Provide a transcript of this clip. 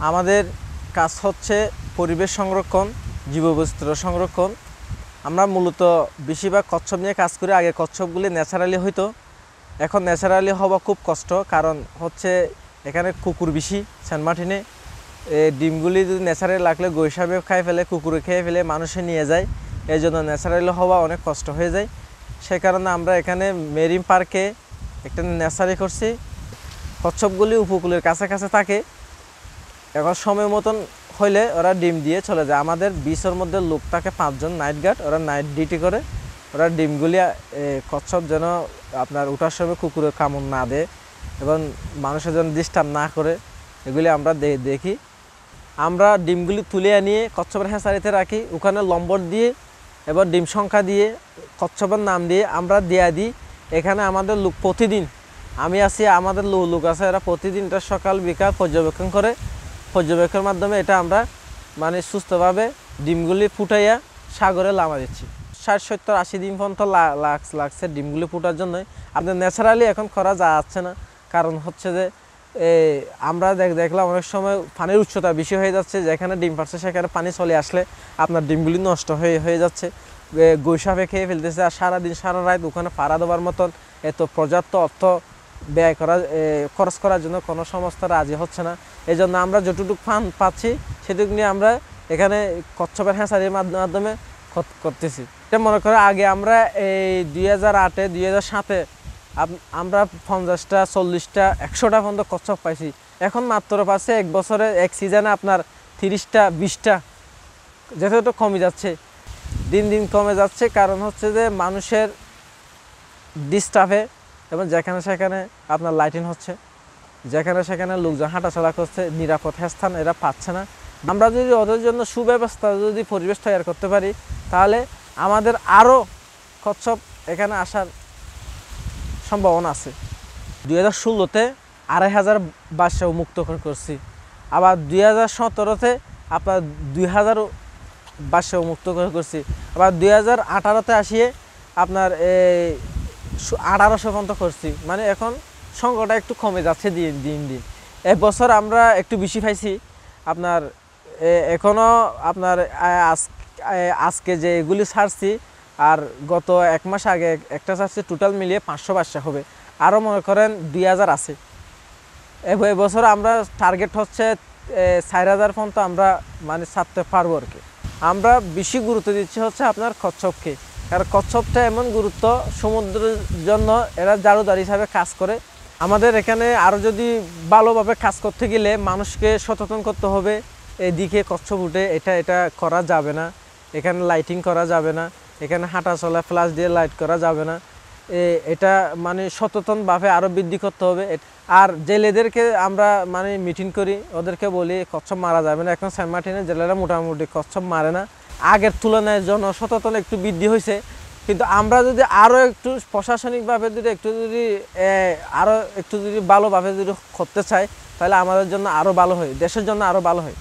আমাদের কাজ হচ্ছে পরিবেশ সংরক্ষণ, জীববৈচিত্র্য সংরক্ষণ। আমরা মূলত বেশিরভাগ কচ্ছপ নিয়ে কাজ করি। আগে কচ্ছপগুলি ন্যাচারালি হইতো, এখন ন্যাচারালি হওয়া খুব কষ্ট, কারণ হচ্ছে এখানে কুকুর বেশি সেন্ট মার্টিনে। ডিমগুলি যদি ন্যাচারালি লাগলে গৈসাবে খাই ফেলে, কুকুরে খেয়ে ফেলে, মানুষে নিয়ে যায়, এই জন্য ন্যাচারালি হওয়া অনেক কষ্ট হয়ে যায়। সে কারণে আমরা এখানে মেরিন পার্কে একটা ন্যাচারি করছি। কচ্ছপগুলি উপকূলের কাছাকাছি থাকে, এখন সময় মতন হইলে ওরা ডিম দিয়ে চলে যায়। আমাদের বিচের মধ্যে লোক থাকে 5 জন নাইট গার্ড, ওরা নাইট ডিউটি করে। ওরা ডিমগুলি কচ্ছপ যেন আপনার ওঠার সময় কুকুরের কামড় না দেয় এবং মানুষের যেন ডিস্টার্ব না করে, এগুলি আমরা দেখি। আমরা ডিমগুলি তুলে আনিয়ে কচ্ছপের হ্যাঁচারিতে রাখি, ওখানে নম্বর দিয়ে এবার ডিম সংখ্যা দিয়ে কচ্ছপের নাম দিয়ে আমরা দেয়া দিই। এখানে আমাদের লোক প্রতিদিন, আমি আছি, আমাদের লোক আছে, এরা প্রতিদিন এটা সকাল বিকাল পর্যবেক্ষণ করে। পর্যবেক্ষণের মাধ্যমে এটা আমরা মানে সুস্থভাবে ডিমগুলি ফুটাইয়া সাগরে নামা দিচ্ছি। 60, 70, 80 দিন পর্যন্ত লাগছে ডিমগুলি ফুটার জন্যই। আপনার ন্যাচারালি এখন করা যাচ্ছে না, কারণ হচ্ছে যে আমরা দেখলাম অনেক সময় পানির উচ্চতা বেশি হয়ে যাচ্ছে, যেখানে ডিম পারছে সেখানে পানি চলে আসলে আপনার ডিমগুলি নষ্ট হয়ে যাচ্ছে, গৈসাপে খেয়ে ফেলতেছে। আর সারাদিন সারা রাত ওখানে পাড়া দেওয়ার মতন এত পর্যাপ্ত অর্থ ব্যয় খরচ করার জন্য কোনো সংস্থা রাজি হচ্ছে না। এই জন্য আমরা যতটুকু পাচ্ছি সেটুকু নিয়ে আমরা এখানে কচ্ছপের হ্যাঁচারির মাধ্যমে করতেছি। এটা মনে করে আগে আমরা এই 2008-এ 2007-এ আমরা 50টা 40টা 100টা পর্যন্ত কচ্ছপ পাইছি। এখন মাত্র পাচ্ছে এক বছরে এক সিজনে আপনার 30টা 20টা, যথেষ্ট কমে যাচ্ছে, দিন দিন কমে যাচ্ছে। কারণ হচ্ছে যে মানুষের ডিস্টার্বে এবং যেখানে সেখানে আপনার লাইটিং হচ্ছে, যেখানে সেখানে লোকজন হাঁটাচলা করছে, নিরাপদ স্থান এরা পাচ্ছে না। আমরা যদি ওদের জন্য সুব্যবস্থা যদি পরিবেশ তৈরি করতে পারি, তাহলে আমাদের আরও কচ্ছপ এখানে আসার সম্ভাবনা আছে। 2016-তে 2500 বাচ্চা মুক্ত করছি, আবার 2017-তে আপনার 2000 বাচ্চা মুক্ত করছি, আবার 2018-তে আসিয়ে আপনার 1800 পর্যন্ত করছি। মানে এখন সংখ্যাটা একটু কমে যাচ্ছে দিন দিন। এক বছর আমরা একটু বেশি পাইছি আপনার। এখনও আপনার আজকে যে এগুলি ছাড়ছি আর গত 1 মাস আগে একটা ছাড়ছি, টোটাল মিলিয়ে 500 বাচ্চা হবে। আরও মনে করেন 2000 আছে। এবছর আমরা টার্গেট হচ্ছে 4000 পর্যন্ত আমরা মানে ছাড়তে পারবো আর কি। আমরা বেশি গুরুত্ব দিচ্ছি হচ্ছে আপনার কচ্ছপকে, কারণ কচ্ছপটা এমন গুরুত্ব, সমুদ্রের জন্য এরা জারুদার হিসাবে কাজ করে। আমাদের এখানে আরও যদি ভালোভাবে কাজ করতে গেলে মানুষকে সচেতন করতে হবে, এদিকে কচ্ছপ উঠে এটা করা যাবে না, এখানে লাইটিং করা যাবে না, এখানে হাঁটা চলা ফ্ল্যাশ দিয়ে লাইট করা যাবে না, এটা মানে সচেতনভাবে আরও বৃদ্ধি করতে হবে। আর জেলেদেরকে আমরা মানে মিটিং করি, ওদেরকে বলি কচ্ছপ মারা যাবে না। এখন সেন্ট মার্টিনের জেলেরা মোটামুটি কচ্ছপ মারে না, আগের তুলনায় জনসচেতন একটু বৃদ্ধি হয়েছে। কিন্তু আমরা যদি আরও একটু প্রশাসনিকভাবে আরও একটু ভালোভাবে যদি করতে চাই, তাহলে আমাদের জন্য আরও ভালো হয়, দেশের জন্য আরও ভালো হয়।